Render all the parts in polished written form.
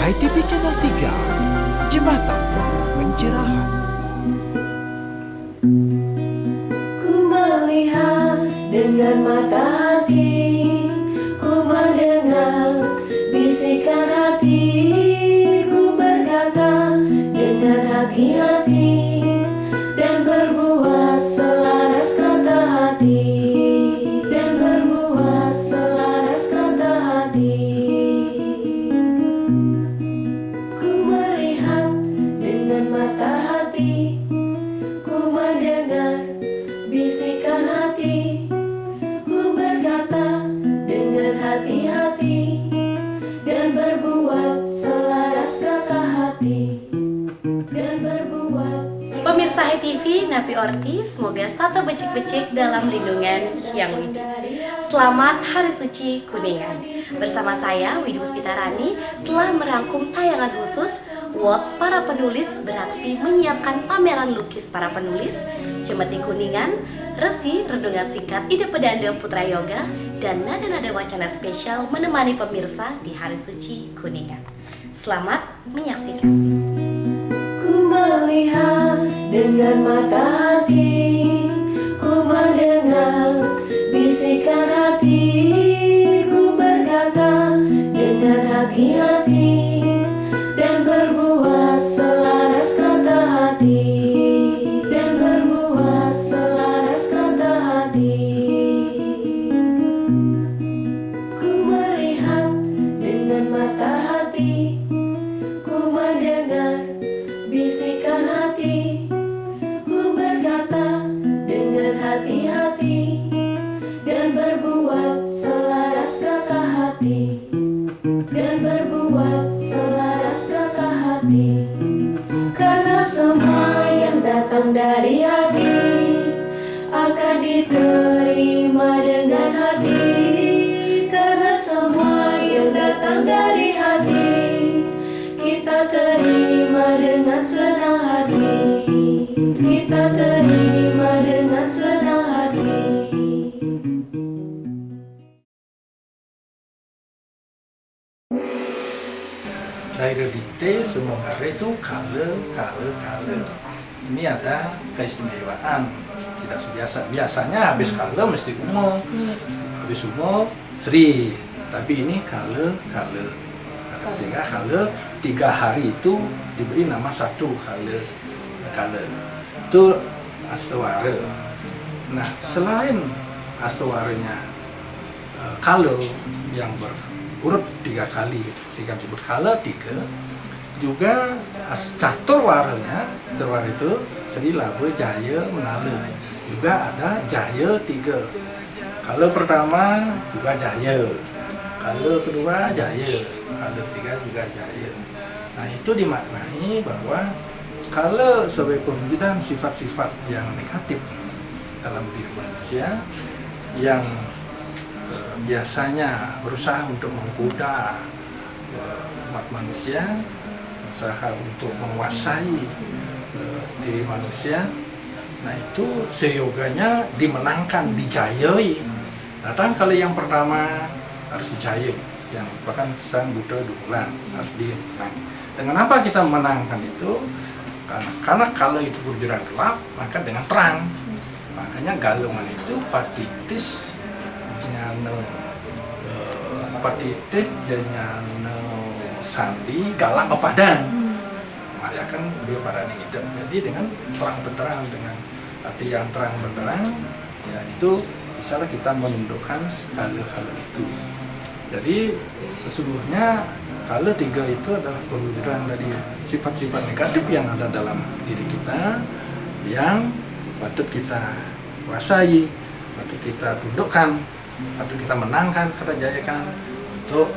ITV Channel 3, Jembatan Pencerahan. Ku melihat dengan mata hati, ku mendengar bisikan hati, ku berkata dengan hati-hati dan berbuat selaras kata hati, dan berbuat selaras kata hati. Ku melihat dengan mata hati, ku mendengar bisikan hati, ku berkata dengan hati-hati dan berbuat selaras kata hati, dan berbuat selaras. Pemirsa ITV, Napi Orti, semoga tato becik-becik dalam lindungan Hyang Widi. Selamat Hari Suci Kuningan. Bersama saya, Widi Puspitarani, telah merangkum tayangan khusus Watch para penulis beraksi menyiapkan pameran lukis para penulis, Cemeti Kuningan, Resi, Renungan Singkat Ide Pedanda Putra Yoga, dan nada-nada wacana spesial menemani pemirsa di Hari Suci Kuningan. Selamat menyaksikan. Ku melihat dengan mata hati, ku mendengar bisikan hati, ku berkata dengan hati-hati dan berbuat selaras kata hati, dan berbuat selaras kata hati. Ku melihat dengan mata hati, ku mendengar bisikan hati, ku berkata dengan hati-hati dan berbuat selaras kata hati, dan berbuat selaras kata hati. Karena semua yang datang dari hati akan diterima dengan hati. Karena semua yang datang dari hati kita terima dengan senang hati, kita terima dengan senang hati. Daerah dite semua hari itu kale. Ini ada keistimewaan tidak biasa. Biasanya habis kale mesti umum, habis umum Sri. Tapi ini kale. Sehingga kale 3 hari itu diberi nama satu kale. Itu Astawara. Nah selain Astawaranya kale yang berurut 3 kali sehingga disebut kale 3, juga caturwaranya itu Sri Laba Jaya Menala, juga ada Jaya 3. Kale pertama juga Jaya, kale kedua Jaya, kale ketiga juga Jaya. Nah itu dimaknai bahwa kale sebagai pewujudan sifat-sifat yang negatif dalam diri manusia yang biasanya berusaha untuk menggoda umat manusia, berusaha untuk menguasai diri manusia. Nah itu seyoganya dimenangkan, dijayai. Datang kali yang pertama harus dijayai, yang bahkan sang Buddha Dukulan harus dimenang. Dengan apa kita menangkan itu? Karena kalau itu berjuang gelap, maka dengan terang. Makanya galungan itu patitis janyano sandi galak kepadan. Maria kan beliau pada hidup. Jadi dengan terang benderang, dengan hati yang terang benderang, ya itu misalnya kita menundukkan kala itu. Jadi sesungguhnya kala 3 itu adalah perwujudan dari sifat-sifat negatif yang ada dalam diri kita, yang patut kita kuasai, patut kita tundukkan, patut kita menangkan, kita jayakan untuk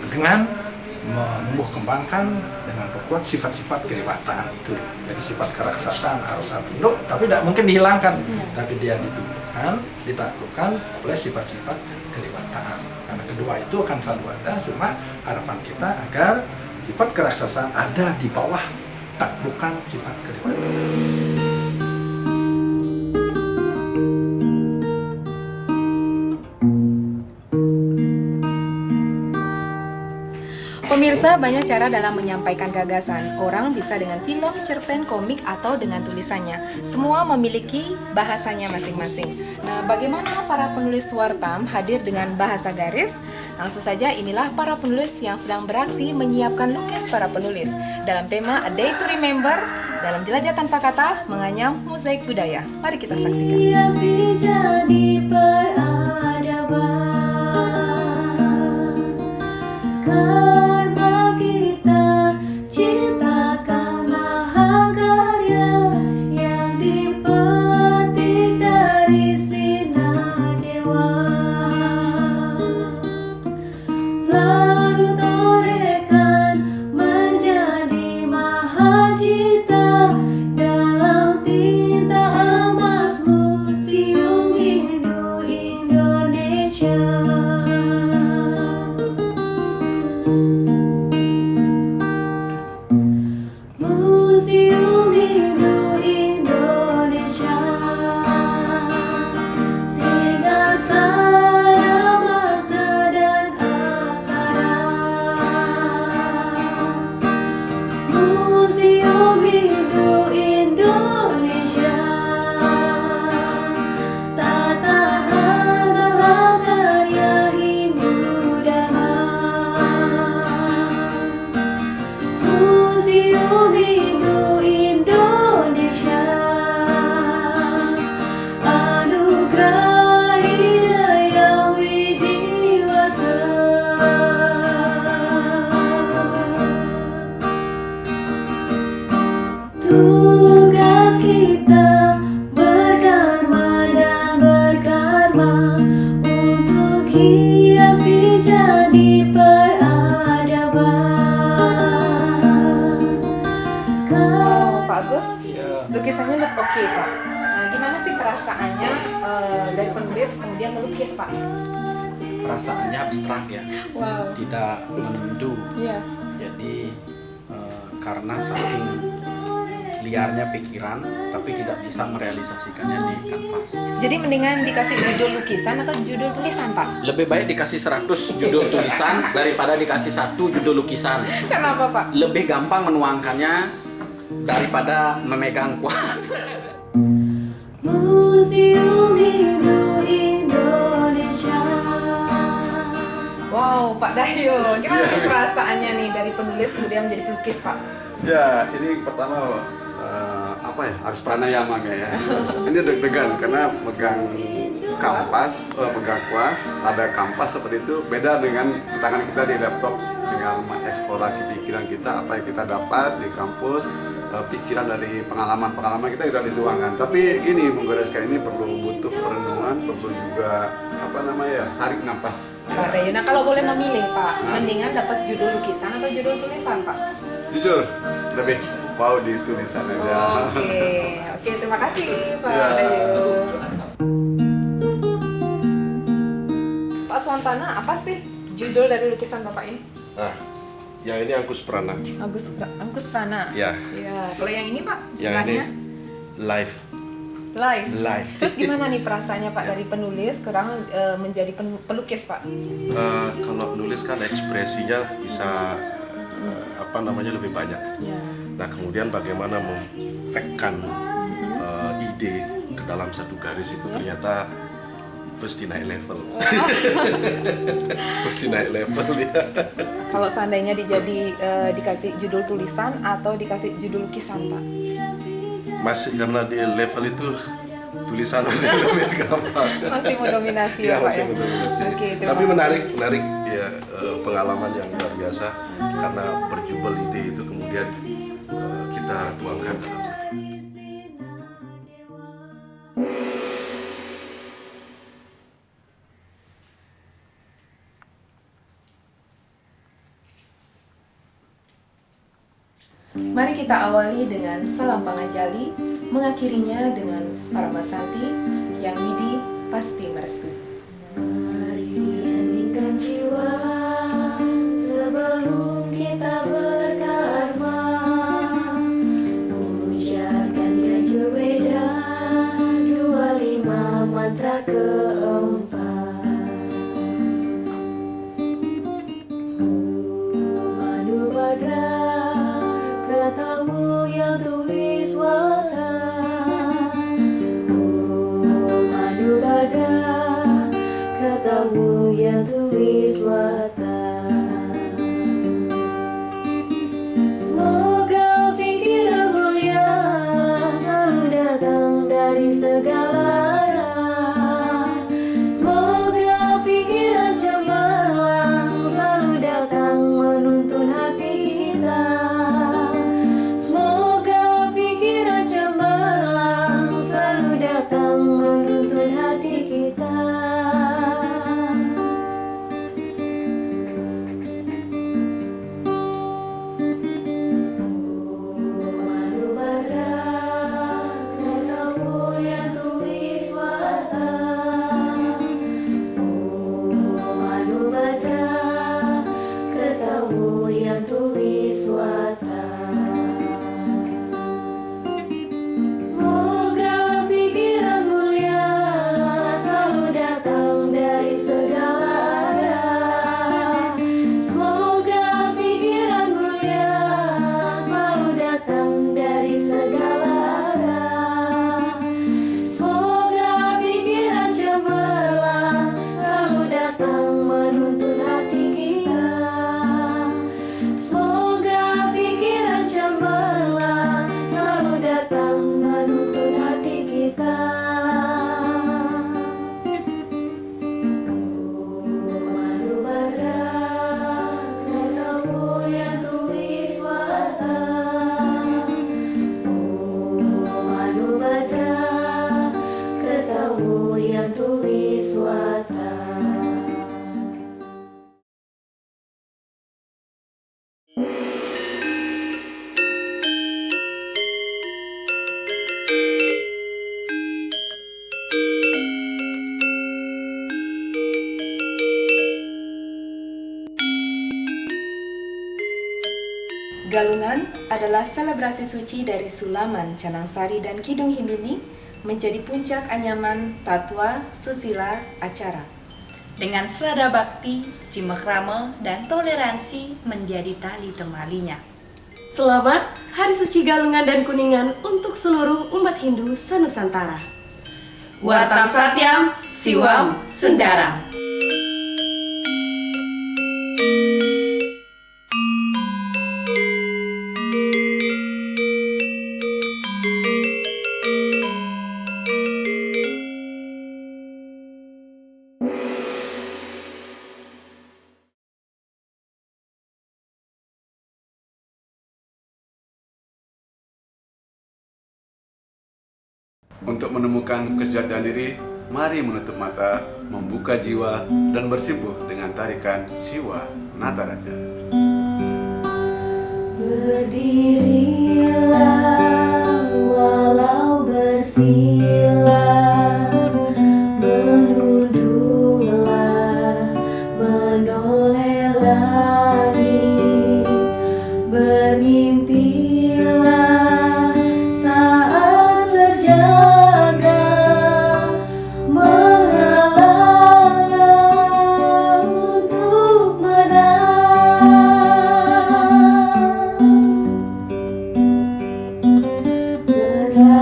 dengan menumbuh kembangkan dengan perkuat sifat-sifat kelewatan itu. Jadi sifat keraksasaan harus tunduk, tapi tidak mungkin dihilangkan, tapi dia ditundukkan, ditaklukkan oleh sifat-sifat kelewatan. Karena kedua itu akan selalu ada, cuma harapan kita agar sifat keraksasaan ada di bawah taklukan sifat kelewatan. Pemirsa, banyak cara dalam menyampaikan gagasan. Orang bisa dengan film, cerpen, komik, atau dengan tulisannya. Semua memiliki bahasanya masing-masing. Nah, bagaimana para penulis Wartam hadir dengan bahasa garis? Langsung saja, inilah para penulis yang sedang beraksi menyiapkan lukis para penulis dalam tema A Day to Remember dalam Jelajah Tanpa Kata menganyam mozaik budaya. Mari kita saksikan. Hiasi jadi peradaban, karena kita ciptakan mahakarya yang dipetik dari sinar dewa, lalu torehkan menjadi mahacita dalam tinta emas Museum Hindu Indonesia. Museum Hindu Indonesia, Singgasana Makna dan Aksara. Museum Hindu Indonesia, tatahan mahakarya Hindu Dhamma. Museum Hindu Indonesia, anugerah hidayah widiwasa. Tugas kita berkarma dan berkarma untuk hiasi jadi peradaban. Oh, Pak Agus, Iya. lukisannya look oke, Pak. Nah, gimana sih perasaannya dari penulis kemudian melukis, Pak? Perasaannya abstrak ya, Wow, tidak menentu. iya. Jadi karena saking liarnya pikiran, tapi tidak bisa merealisasikannya di kanvas. Jadi mendingan dikasih judul lukisan atau judul tulisan, Pak? Lebih baik dikasih 100 judul tulisan daripada dikasih 1 judul lukisan. Kenapa, Pak? Lebih gampang menuangkannya daripada memegang kuas. Museum Hindu Indonesia. Wow, Pak Dayo, gimana nih perasaannya nih dari penulis kemudian menjadi pelukis, Pak? Ya, ini pertama harus pranayama ya. Ini deg-degan karena megang kampas, megang kuas, ada kampas seperti itu beda dengan tangan kita di laptop dengan mengeksplorasi pikiran kita apa yang kita dapat di kampus, pikiran dari pengalaman-pengalaman kita tidak dituangkan. Tapi gini, menggoreskan ini perlu butuh perenungan, perlu juga tarik nafas. Pak Dayo, nah kalau boleh memilih, Pak, mendingan dapat judul lukisan atau judul tulisan, Pak? Jujur, lebih wow di tulisan aja. Oke, terima kasih, Pak Ya. Dayo. Pak Swantana, apa sih judul dari lukisan Bapak ini? Nah, yang ini Angkus Prana. Angkus Prana. Ya, Ya, kalau yang ini, Pak, yang ini istilahnya live. live. Terus gimana nih perasaannya, Pak, dari penulis sekarang menjadi pelukis, Pak? Kalau nulis kan ekspresinya bisa lebih banyak. Ya. Nah, kemudian bagaimana memfekkan ide ke dalam satu garis itu ternyata pasti naik level. Pasti naik level ya. Kalau seandainya dikasih judul tulisan atau dikasih judul lukisan, Pak? Masih karena di level itu tulisan masih lebih gampang. Masih mendominasi Ya, ya, Pak masih ya? mendominasi. Oke, terima Tapi kasih. menarik ya, pengalaman yang luar biasa karena berjubel ide itu kemudian kita tuangkan dalam satu. Mari kita awali dengan salam pangajali, mengakhirinya dengan Paramasanti yang Widi pasti merestui. Mari heningkan jiwa sebelum kita berkarma, ujarkan Yajurveda 25 mantra keempat. wiswata. Oh madu badra keretamu yang tu wiswata. Semoga pikiran mulia selalu datang dari segala arah. Semoga pikiran cemerlang selalu datang menuntun hati kita. Semoga pikiran cemerlang selalu datang menuntun hati kita. Semoga pikiran mulia selalu datang dari segala arah. Semoga pikiran mulia selalu datang dari segala arah. Semoga pikiran cemerlang selalu datang menuntun hati kita. Semoga pikiran cemerlang selalu datang menuntun hati kita. Oh madu badra keretamu yang tu wiswata. Oh madu badra keretamu yang tu wiswata. Galungan adalah selebrasi suci dari Sulaman, Canangsari, dan Kidung Hinduni menjadi puncak anyaman tatwa, susila, acara. Dengan serada bakti, simakrama, dan toleransi menjadi tali temalinya. Selamat Hari Suci Galungan dan Kuningan untuk seluruh umat Hindu Sanusantara. Wartam Satyam, Siwam Sundaram. Untuk menemukan kesejahteraan diri, mari menutup mata, membuka jiwa, dan bersimpuh dengan tarikan Siwa Nataraja. Berdirilah walau bersila, menunduklah, menoleh langit, bermimpilah saat terjaga, mengalahlah untuk menang.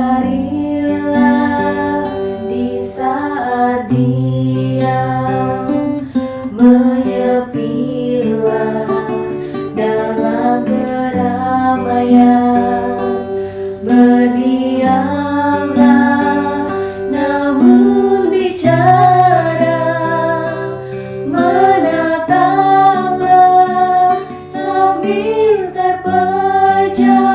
Berlarilah di saat diam, menyepilah dalam keramaian, berdiamlah namun bicara, menataplah sambil terpejam.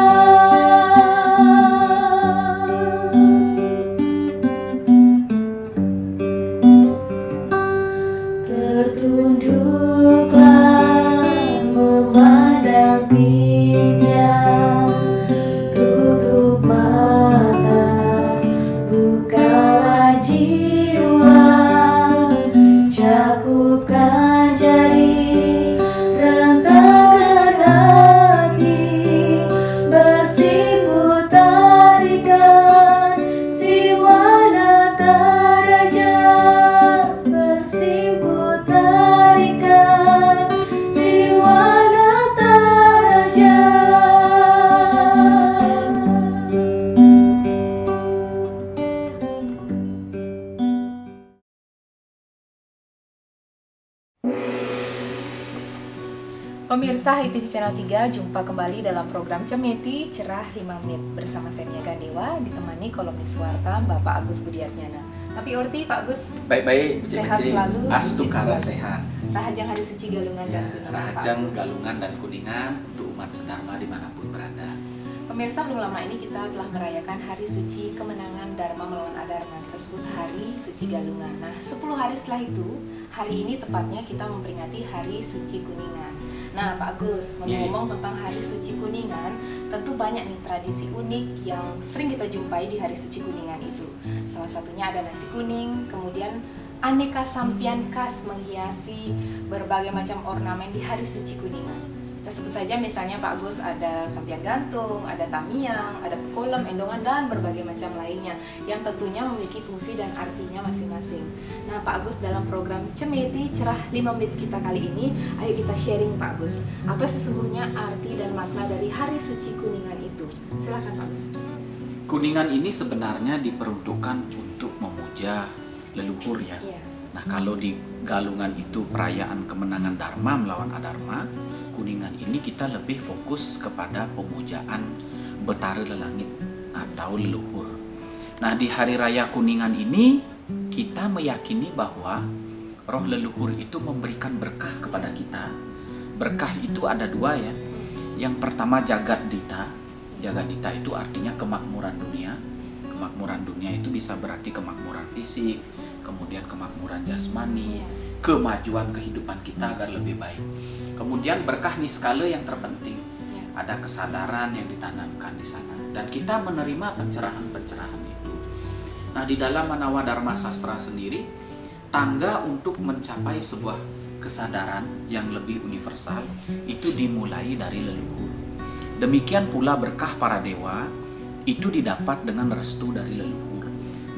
Pemirsa HITV Channel 3, jumpa kembali dalam program Cemeti Cerah 5 Menit bersama saya Mia Gandewa, ditemani kolomnis Warta Bapak Agus Budiarnyana. Tapi Orti, Pak Agus, Baik-baik, sehat becik-becik. selalu, Astukara becik sehat. Rahajang Hari Suci Galungan dan Ya, Kuningan, Pak Rahajang, Agus. Galungan, dan Kuningan untuk umat sedharma dimanapun berada. Pemirsa, belum lama ini kita telah merayakan Hari Suci Kemenangan Dharma melawan Adharma, kita sebut Hari Suci Galungan. Nah, 10 hari setelah itu, hari ini tepatnya kita memperingati Hari Suci Kuningan. Nah, Pak Agus, ngomong-ngomong tentang Hari Suci Kuningan, tentu banyak nih tradisi unik yang sering kita jumpai di Hari Suci Kuningan itu. Salah satunya ada nasi kuning, kemudian aneka sampian khas menghiasi berbagai macam ornamen di Hari Suci Kuningan. Kita sebut saja misalnya Pak Agus, ada sampian gantung, ada tamiang, ada kolam, endongan, dan berbagai macam lainnya yang tentunya memiliki fungsi dan artinya masing-masing. Nah, Pak Agus, dalam program Cemeti Cerah 5 Menit kita kali ini, ayo kita sharing Pak Agus, apa sesungguhnya arti dan makna dari Hari Suci Kuningan itu? Silakan Pak Agus. Kuningan ini sebenarnya diperuntukkan untuk memuja leluhur ya. Iya. Nah, kalau di Galungan itu perayaan kemenangan Dharma melawan Adharma, Kuningan ini kita lebih fokus kepada pemujaan Betara Lelangit atau leluhur. Nah, di hari raya Kuningan ini kita meyakini bahwa roh leluhur itu memberikan berkah kepada kita. Berkah itu ada dua ya. Yang pertama Jagat Dita. Jagat Dita itu artinya kemakmuran dunia. Kemakmuran dunia itu bisa berarti kemakmuran fisik, kemudian kemakmuran jasmani, kemajuan kehidupan kita agar lebih baik. Kemudian berkah niskala yang terpenting, ada kesadaran yang ditanamkan di sana, dan kita menerima pencerahan-pencerahan itu. Nah, di dalam Manawa Dharma Sastra sendiri, tangga untuk mencapai sebuah kesadaran yang lebih universal itu dimulai dari leluhur. Demikian pula berkah para dewa itu didapat dengan restu dari leluhur.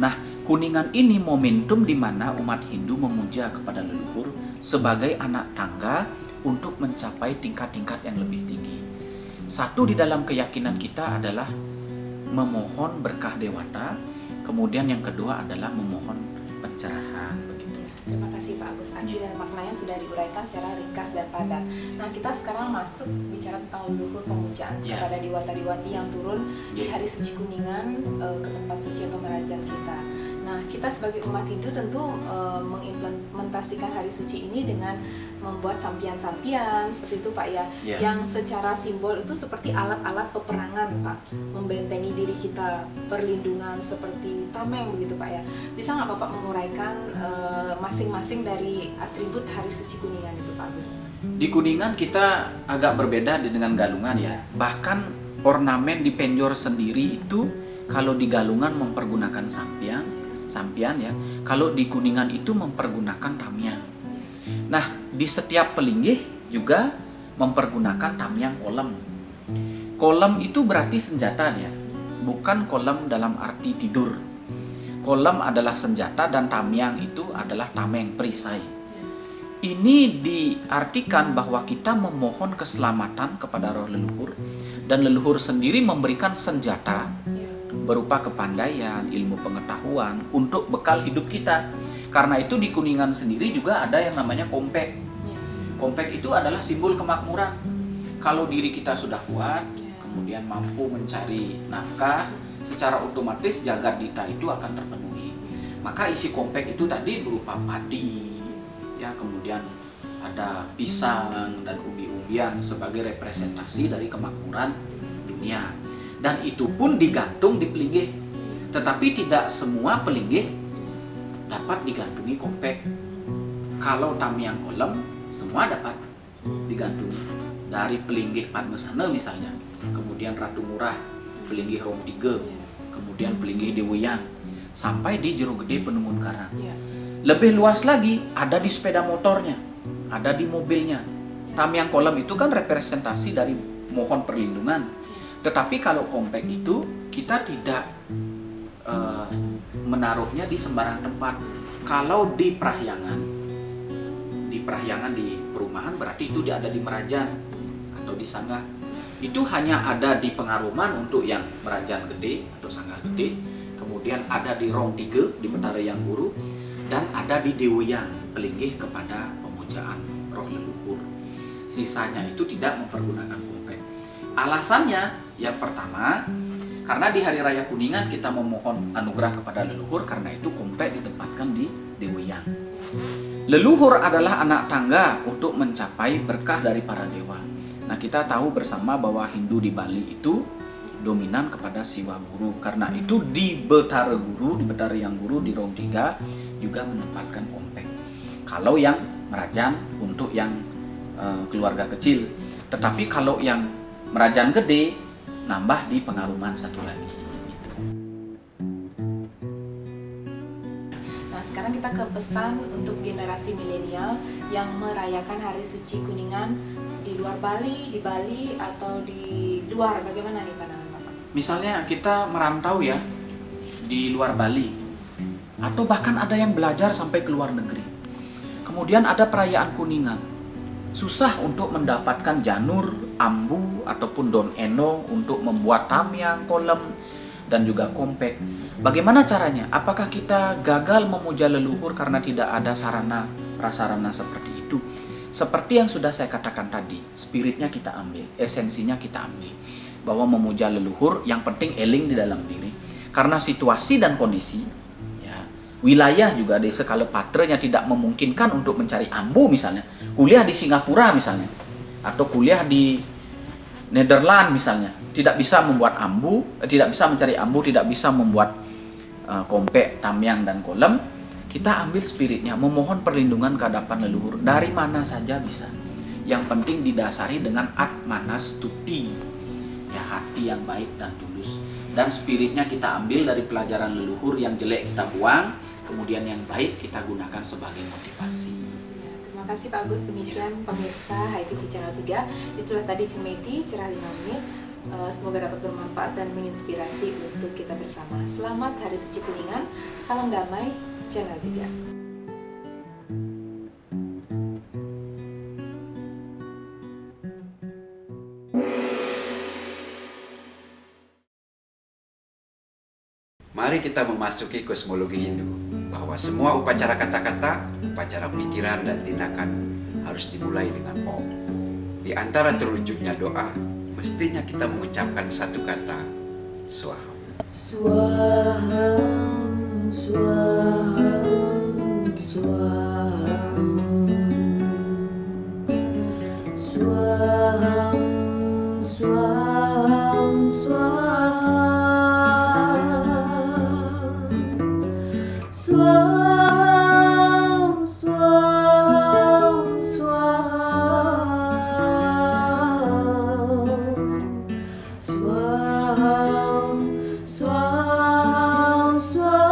Nah, Kuningan ini momentum di mana umat Hindu memuja kepada leluhur sebagai anak tangga untuk mencapai tingkat-tingkat yang lebih tinggi. Satu di dalam keyakinan kita adalah memohon berkah dewata, kemudian yang kedua adalah memohon pencerahan. Begitu. Terima kasih Pak Agus. Arti dan maknanya sudah diuraikan secara ringkas dan padat. Nah, kita sekarang masuk bicara tentang leluhur pemujaan kepada Dewata-Dewati yang turun di Hari Suci Kuningan ke tempat suci atau merajan kita. Nah, kita sebagai umat Hindu tentu mengimplementasikan hari suci ini dengan membuat sampian-sampian seperti itu Pak ya, yang secara simbol itu seperti alat-alat peperangan Pak, membentengi diri kita, perlindungan seperti tameng begitu Pak ya. Bisa nggak Bapak menguraikan masing-masing dari atribut hari suci Kuningan itu Pak Agus? Di Kuningan kita agak berbeda dengan Galungan ya. Bahkan ornamen di penjor sendiri itu kalau di Galungan mempergunakan sampian ya. Kalau di Kuningan itu mempergunakan tamiang. Nah, di setiap pelinggih juga mempergunakan tamiang kolam. Kolam itu berarti senjata ya, bukan kolam dalam arti tidur. Kolam adalah senjata dan tamiang itu adalah tameng, perisai. Ini diartikan bahwa kita memohon keselamatan kepada roh leluhur, dan leluhur sendiri memberikan senjata berupa kepandaian, ilmu pengetahuan untuk bekal hidup kita. Karena itu di Kuningan sendiri juga ada yang namanya kompek. Kompek itu adalah simbol kemakmuran. Kalau diri kita sudah kuat, kemudian mampu mencari nafkah, secara otomatis Jagat Dita itu akan terpenuhi. Maka isi kompek itu tadi berupa padi, ya, kemudian ada pisang dan umbi-umbian sebagai representasi dari kemakmuran dunia. Dan itu pun digantung di pelinggih. Tetapi tidak semua pelinggih dapat digantungi kompek. Kalau tamiang kolam, semua dapat digantungi. Dari pelinggih Padmasana misalnya, kemudian Ratu Murah, pelinggih Rom 3, kemudian pelinggih Deweyang, sampai di Jero Gede Penemun Karang. Lebih luas lagi, ada di sepeda motornya, ada di mobilnya. Tamiang kolam itu kan representasi dari mohon perlindungan. Tetapi kalau kompek itu kita tidak menaruhnya di sembarang tempat. Kalau di Prahyangan di perumahan berarti itu dia ada di Merajan atau di Sanggah. Itu hanya ada di Pengaruman untuk yang Merajan Gede atau Sanggah Gede. Kemudian ada di Rong 3 di Betara Yang Guru, dan ada di Deweyang, pelinggih kepada pemujaan roh leluhur. sisanya itu tidak mempergunakan kompek. Alasannya yang pertama, karena di Hari Raya Kuningan kita memohon anugerah kepada leluhur, karena itu kompek ditempatkan di Deweyang. Leluhur adalah anak tangga untuk mencapai berkah dari para dewa. Nah, kita tahu bersama bahwa Hindu di Bali itu dominan kepada Siwa Guru. Karena itu di Betara Guru, di Betara Yang Guru, di Rom 3 juga menempatkan kompek. Kalau yang Merajan untuk yang keluarga kecil. Tetapi kalau yang Merajan gede, nambah di Pengaruman satu lagi. Sekarang kita ke pesan untuk generasi milenial yang merayakan Hari Suci Kuningan di luar Bali, di Bali atau di luar. Bagaimana nih pandangan Bapak? Misalnya kita merantau ya di luar Bali, atau bahkan ada yang belajar sampai ke luar negeri. Kemudian ada perayaan Kuningan. Susah untuk mendapatkan janur, ambu, ataupun daun eno untuk membuat tamyang, kolem, dan juga kompek. Bagaimana caranya? Apakah kita gagal memuja leluhur karena tidak ada sarana prasarana seperti itu? Seperti yang sudah saya katakan tadi, spiritnya kita ambil, esensinya kita ambil. Bahwa memuja leluhur yang penting eling di dalam diri. Karena situasi dan kondisi, ya, wilayah juga di skala patrenya tidak memungkinkan untuk mencari ambu misalnya. Kuliah di Singapura misalnya, atau kuliah di Netherlands misalnya, tidak bisa membuat ambu, tidak bisa mencari ambu, tidak bisa membuat kompek, tamyang, dan kolem. Kita ambil spiritnya, memohon perlindungan ke hadapan leluhur dari mana saja bisa. Yang penting didasari dengan atmanastuti, ya, hati yang baik dan tulus. Dan spiritnya kita ambil dari pelajaran leluhur, yang jelek kita buang, kemudian yang baik kita gunakan sebagai motivasi. Terima kasih Pak Agus. Demikian pemirsa HiTV Channel 3. Itulah tadi Cemeti, cerah 5 menit. Semoga dapat bermanfaat dan menginspirasi untuk kita bersama. Selamat Hari Suci Kuningan. Salam damai, Channel 3. Mari kita memasuki kosmologi Hindu, bahwa semua upacara kata-kata, upacara pikiran dan tindakan harus dimulai dengan Om. Di antara terwujudnya doa, mestinya kita mengucapkan satu kata, Swaham. Swaham, swaham, swaham. Swaham, swaham, swaham. Swaham, swaham, swaham. Swaham, swaham, swaham.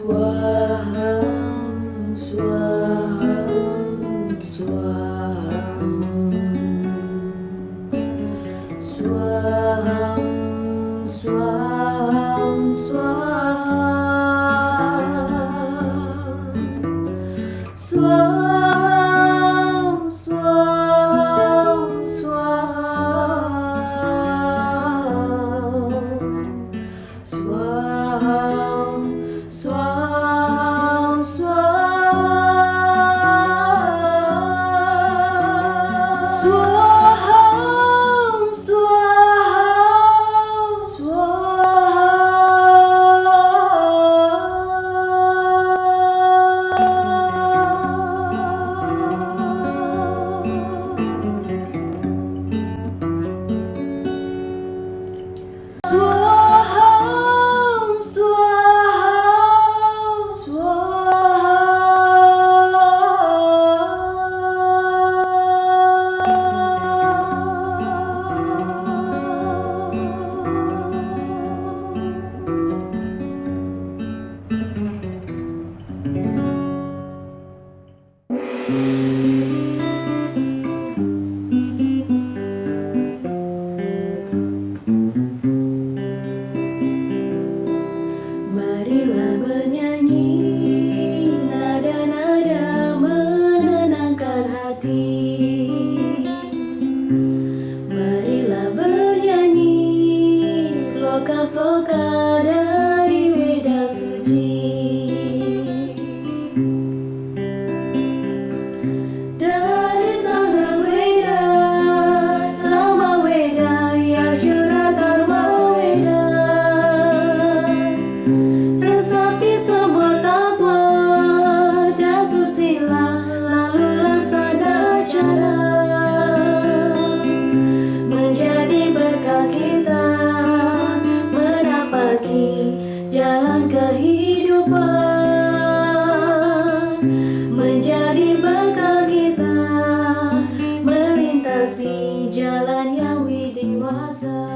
Swaham, swaham, swaham. Swaham, swaham, swaham. Swaham, swaham, swaham. Swaham, swaham, swaham. Swaham, swaham, swaham. Swaham, swaham, swaham. soka-soka dari Weda Suci. Dari sana Weda sama Weda ya juratan Weda, resapi semua tatwa dan susila, lalu laksana cara menjadi bekal kita menapaki jalan kehidupan, menjadi bekal kita melintasi jalan yang widiwasa.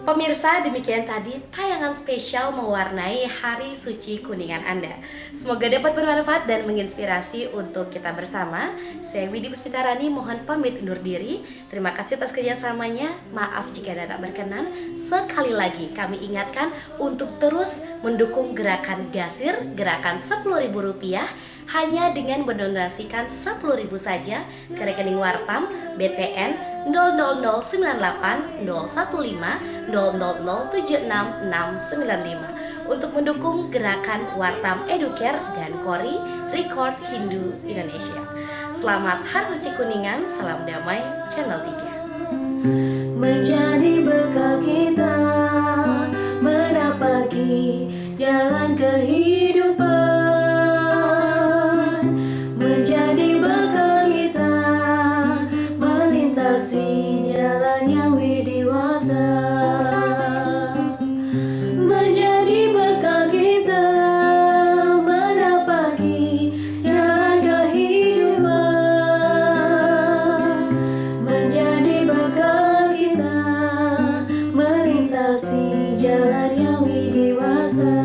Pemirsa, demikian tadi tayangan spesial mewarnai Hari Suci Kuningan Anda. Semoga dapat bermanfaat dan menginspirasi untuk kita bersama. Saya Widi Puspitarani mohon pamit undur diri. Terima kasih atas kerjasamanya. Maaf jika ada tak berkenan. Sekali lagi kami ingatkan untuk terus mendukung gerakan Gasir, gerakan Rp10.000 hanya dengan mendonasikan 10.000 saja ke rekening Wartam BTN 00098015 00076695 untuk mendukung gerakan Wartam Educare dan Kori Record Hindu Indonesia. Selamat Hari Suci Kuningan, salam damai Channel 3. Menjadi bekal kita menapaki jalan kehidupan, menjadi bekal kita melintasi jalan yang widiwasa, menjadi bekal kita menapaki jalan kehidupan, menjadi bekal kita melintasi jalan yang widiwasa.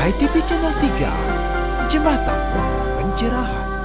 HITV Channel 3, Jembatan Pencerahan.